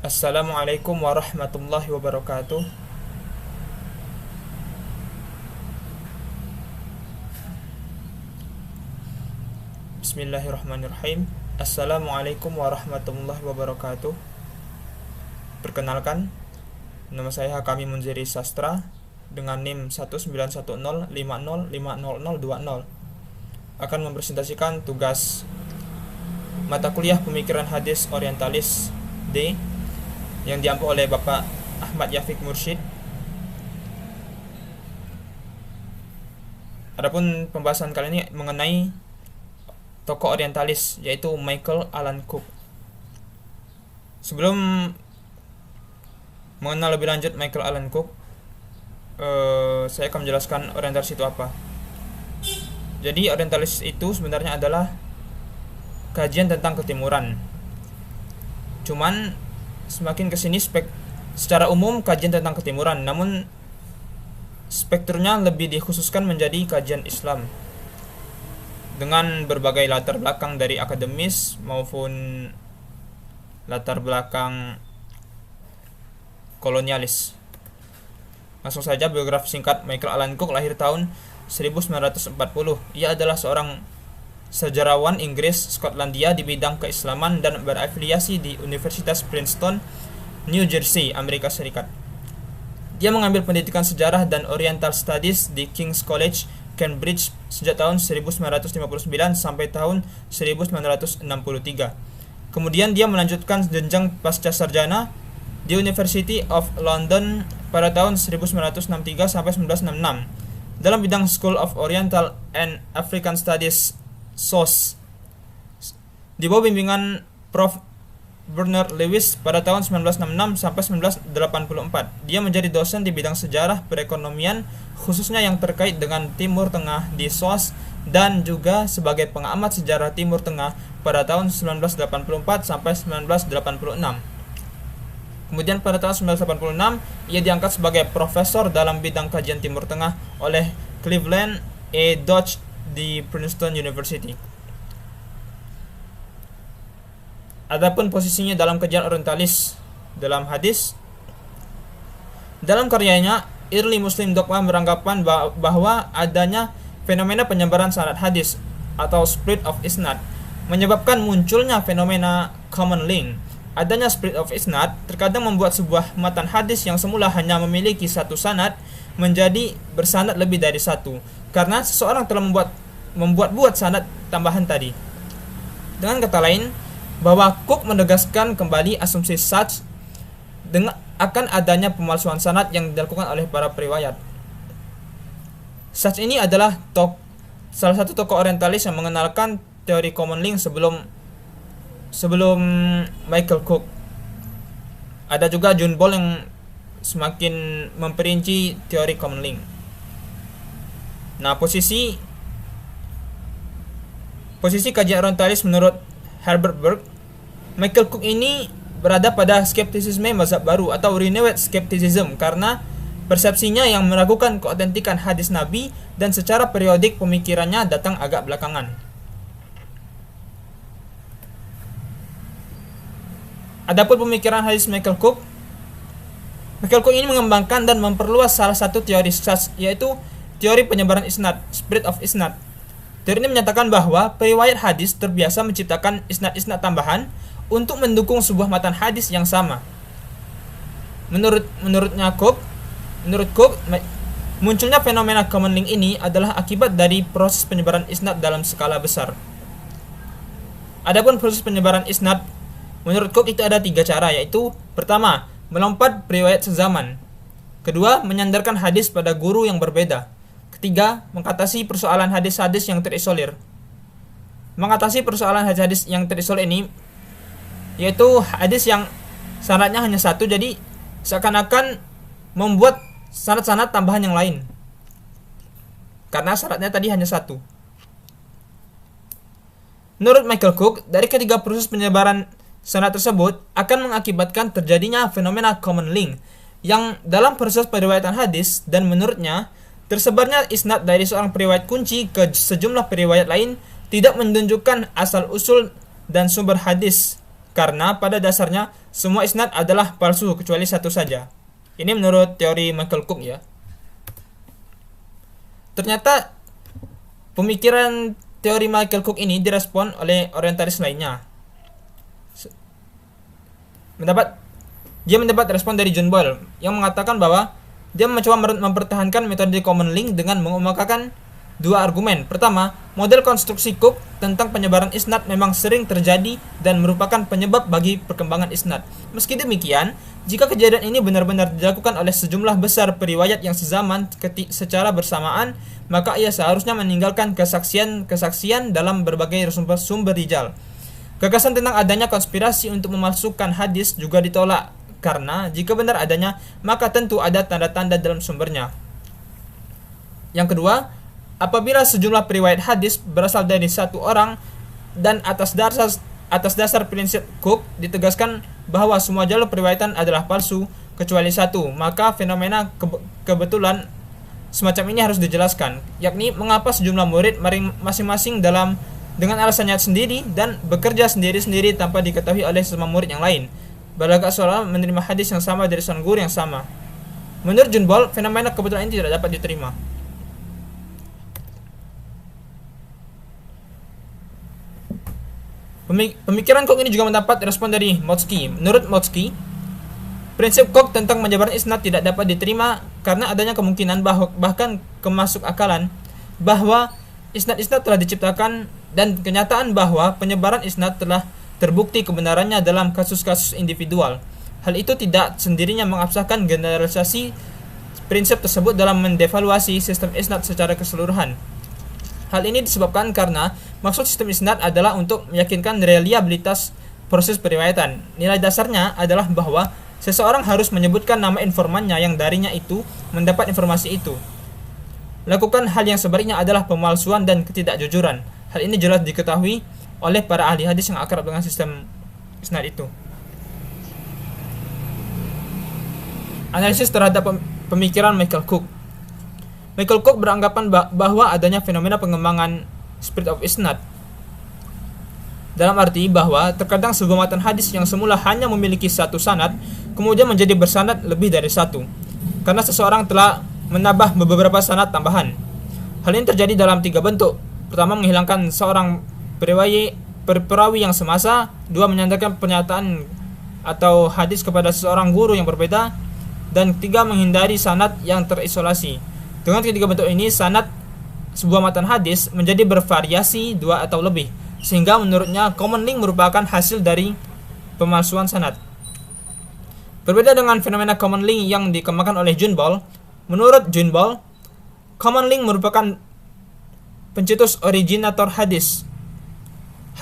Assalamualaikum warahmatullahi wabarakatuh. Bismillahirrahmanirrahim. Assalamualaikum warahmatullahi wabarakatuh. Perkenalkan, nama saya Hakami Munziri Sastra dengan NIM 191050505020 akan mempresentasikan tugas mata kuliah Pemikiran Hadis Orientalis D yang diampu oleh Bapak Ahmad Yafiq Mursyid. Adapun pembahasan kali ini mengenai tokoh orientalis yaitu Michael Alan Cook. Sebelum mengenal lebih lanjut Michael Alan Cook, saya akan menjelaskan orientalis itu apa. Jadi orientalis itu sebenarnya adalah kajian tentang ketimuran. Cuman semakin kesini secara umum kajian tentang ketimuran, namun spektrumnya lebih dikhususkan menjadi kajian Islam dengan berbagai latar belakang dari akademis maupun latar belakang kolonialis. Langsung saja biografi singkat Michael Alan Cook lahir tahun 1940. Ia adalah seorang sejarawan Inggris Skotlandia di bidang keislaman dan berafiliasi di Universitas Princeton, New Jersey, Amerika Serikat. Dia mengambil pendidikan sejarah dan Oriental Studies di King's College, Cambridge sejak tahun 1959 sampai tahun 1963. Kemudian dia melanjutkan jenjang pasca sarjana di University of London pada tahun 1963 sampai 1966 dalam bidang School of Oriental and African Studies SOS di bawah bimbingan Prof. Bernard Lewis pada tahun 1966 sampai 1984. Dia menjadi dosen di bidang sejarah perekonomian khususnya yang terkait dengan Timur Tengah di SOAS dan juga sebagai pengamat sejarah Timur Tengah pada tahun 1984 sampai 1986. Kemudian pada tahun 1986 ia diangkat sebagai profesor dalam bidang kajian Timur Tengah oleh Cleveland A. Dodge di Princeton University. Adapun posisinya dalam kajian orientalis dalam hadis, dalam karyanya Early Muslim Dogma beranggapan bahwa adanya fenomena penyebaran sanad hadis atau spread of isnad menyebabkan munculnya fenomena common link. Adanya spread of isnad terkadang membuat sebuah matan hadis yang semula hanya memiliki satu sanad menjadi bersanad lebih dari satu karena seseorang telah membuat sanad tambahan tadi. Dengan kata lain, bahwa Cook menegaskan kembali asumsi Sachs dengan akan adanya pemalsuan sanad yang dilakukan oleh para periwayat. Sachs ini adalah salah satu tokoh orientalis yang mengenalkan teori common link sebelum Michael Cook. Ada juga John Ball yang semakin memperinci teori common link. Nah, posisi kajian orientalis menurut Herbert Burke, Michael Cook ini berada pada skeptisisme mazhab baru atau renewed skepticism karena persepsinya yang meragukan keautentikan hadis Nabi dan secara periodik pemikirannya datang agak belakangan. Adapun pemikiran hadis Michael Cook ini mengembangkan dan memperluas salah satu teori Sachs, yaitu teori penyebaran isnad, spread of isnad. Teori ini menyatakan bahwa periwayat hadis terbiasa menciptakan isnad-isnad tambahan untuk mendukung sebuah matan hadis yang sama. Menurut Cook, munculnya fenomena common link ini adalah akibat dari proses penyebaran isnad dalam skala besar. Adapun proses penyebaran isnad, menurut Cook itu ada 3 cara, yaitu pertama, melompat periwayat sezaman. Kedua, menyandarkan hadis pada guru yang berbeda. Ketiga, mengatasi persoalan hadis-hadis yang terisolir. Mengatasi persoalan hadis-hadis yang terisolir ini yaitu hadis yang sanadnya hanya satu, jadi seakan-akan membuat sanad-sanad tambahan yang lain karena sanadnya tadi hanya satu. Menurut Michael Cook, dari ketiga proses penyebaran sanad tersebut akan mengakibatkan terjadinya fenomena common link yang dalam proses periwayatan hadis, dan menurutnya tersebarnya isnad dari seorang periwayat kunci ke sejumlah periwayat lain tidak menunjukkan asal-usul dan sumber hadis karena pada dasarnya semua isnad adalah palsu kecuali satu saja. Ini menurut teori Michael Cook ya. Ternyata pemikiran teori Michael Cook ini direspon oleh orientalis lainnya. Dia mendapat respon dari John Boyle yang mengatakan bahwa dia mencoba mempertahankan metode common link dengan mengemukakan dua argumen. Pertama, model konstruksi Cook tentang penyebaran isnad memang sering terjadi dan merupakan penyebab bagi perkembangan isnad. Meski demikian, jika kejadian ini benar-benar dilakukan oleh sejumlah besar periwayat yang sezaman secara bersamaan, maka ia seharusnya meninggalkan kesaksian dalam berbagai sumber rijal. Gagasan tentang adanya konspirasi untuk memalsukan hadis juga ditolak, karena jika benar adanya, maka tentu ada tanda-tanda dalam sumbernya. Yang kedua, apabila sejumlah periwayat hadis berasal dari satu orang dan atas dasar prinsip Cook ditegaskan bahwa semua jalur periwayatan adalah palsu kecuali satu, maka fenomena kebetulan semacam ini harus dijelaskan, yakni mengapa sejumlah murid masing-masing dengan alasannya sendiri dan bekerja sendiri-sendiri tanpa diketahui oleh semua murid yang lain, balagak seolah menerima hadis yang sama dari seorang guru yang sama. Menurut John Boyle, fenomena kebetulan ini tidak dapat diterima. Pemikiran Cook ini juga mendapat respon dari Motzki. Menurut Motzki, prinsip Cook tentang penyebaran isnad tidak dapat diterima karena adanya kemungkinan bahkan kemasuk akalan bahwa isnad-isnad telah diciptakan dan kenyataan bahwa penyebaran isnad telah terbukti kebenarannya dalam kasus-kasus individual. Hal itu tidak sendirinya mengabsahkan generalisasi prinsip tersebut dalam mendevaluasi sistem isnad secara keseluruhan. Hal ini disebabkan karena maksud sistem isnad adalah untuk meyakinkan reliabilitas proses periwayatan. Nilai dasarnya adalah bahwa seseorang harus menyebutkan nama informannya yang darinya itu mendapat informasi itu. Lakukan hal yang sebaliknya adalah pemalsuan dan ketidakjujuran. Hal ini jelas diketahui oleh para ahli hadis yang akrab dengan sistem isnad itu. Analisis terhadap pemikiran Michael Cook. Michael Cook beranggapan bahwa adanya fenomena pengembangan spirit of isnad, dalam arti bahwa terkadang sebuah matan hadis yang semula hanya memiliki satu sanad kemudian menjadi bersanad lebih dari satu karena seseorang telah menambah beberapa sanad tambahan. Hal ini terjadi dalam tiga bentuk. Pertama, menghilangkan seorang perawi yang semasa. Dua, menyandarkan pernyataan atau hadis kepada seorang guru yang berbeda. Dan tiga, menghindari sanad yang terisolasi. Dengan ketiga bentuk ini, sanad sebuah matan hadis menjadi bervariasi dua atau lebih, sehingga menurutnya common link merupakan hasil dari pemalsuan sanad. Berbeda dengan fenomena common link yang dikembangkan oleh John Boyle, menurut John Boyle, common link merupakan pencetus originator hadis.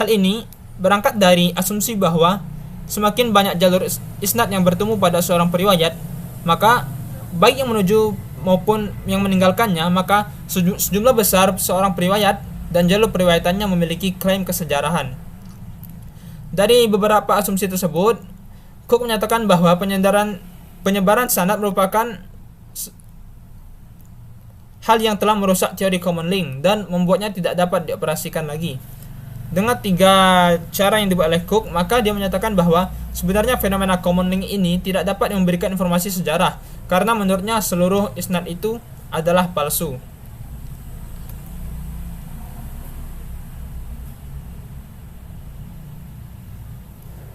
Hal ini berangkat dari asumsi bahwa semakin banyak jalur isnad yang bertemu pada seorang periwayat, maka baik yang menuju maupun yang meninggalkannya, maka sejumlah besar seorang periwayat dan jalur periwayatannya memiliki klaim kesejarahan. Dari beberapa asumsi tersebut, Cook menyatakan bahwa penyebaran sanad merupakan hal yang telah merusak teori common link dan membuatnya tidak dapat dioperasikan lagi. Dengan tiga cara yang dibuat oleh Cook, maka dia menyatakan bahwa sebenarnya fenomena common link ini tidak dapat memberikan informasi sejarah karena menurutnya seluruh isnad itu adalah palsu.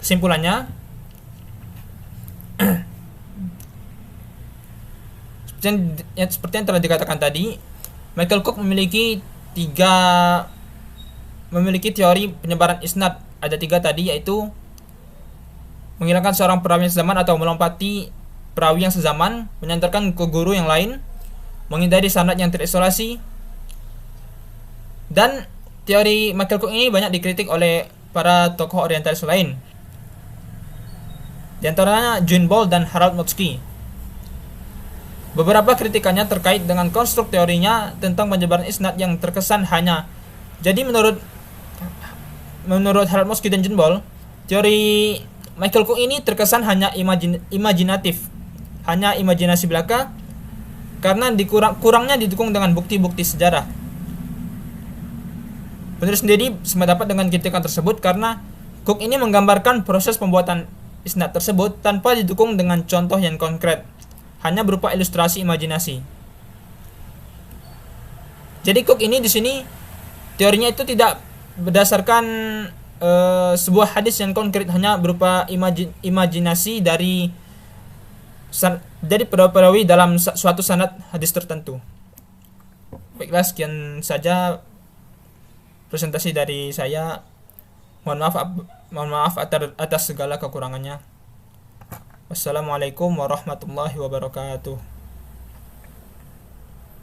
Kesimpulannya, seperti yang telah dikatakan tadi, Michael Cook memiliki teori penyebaran isnad. Ada tiga tadi, yaitu menghilangkan seorang perawi yang sezaman atau melompati perawi yang sezaman, menyandarkan ke guru yang lain, menghindari sanad yang terisolasi. Dan teori Michael Cook ini banyak dikritik oleh para tokoh orientalis lain, di antaranya John Boyle dan Harold Motzki. Beberapa kritikannya terkait dengan konstruk teorinya tentang penyebaran isnad yang terkesan hanya. Jadi menurut Harold Motzki dan John Boyle, teori Michael Cook ini terkesan hanya imajinatif, hanya imajinasi belaka, karena kurangnya didukung dengan bukti-bukti sejarah. Penulis sendiri sependapat dengan kritikan tersebut karena Cook ini menggambarkan proses pembuatan isnad tersebut tanpa didukung dengan contoh yang konkret, hanya berupa ilustrasi imajinasi. Jadi Cook ini di sini teorinya itu tidak berdasarkan sebuah hadis yang konkret, hanya berupa imajinasi dari perawi dalam suatu sanad hadis tertentu. Baiklah, sekian saja presentasi dari saya. Mohon maaf atas segala kekurangannya. Wassalamualaikum warahmatullahi wabarakatuh.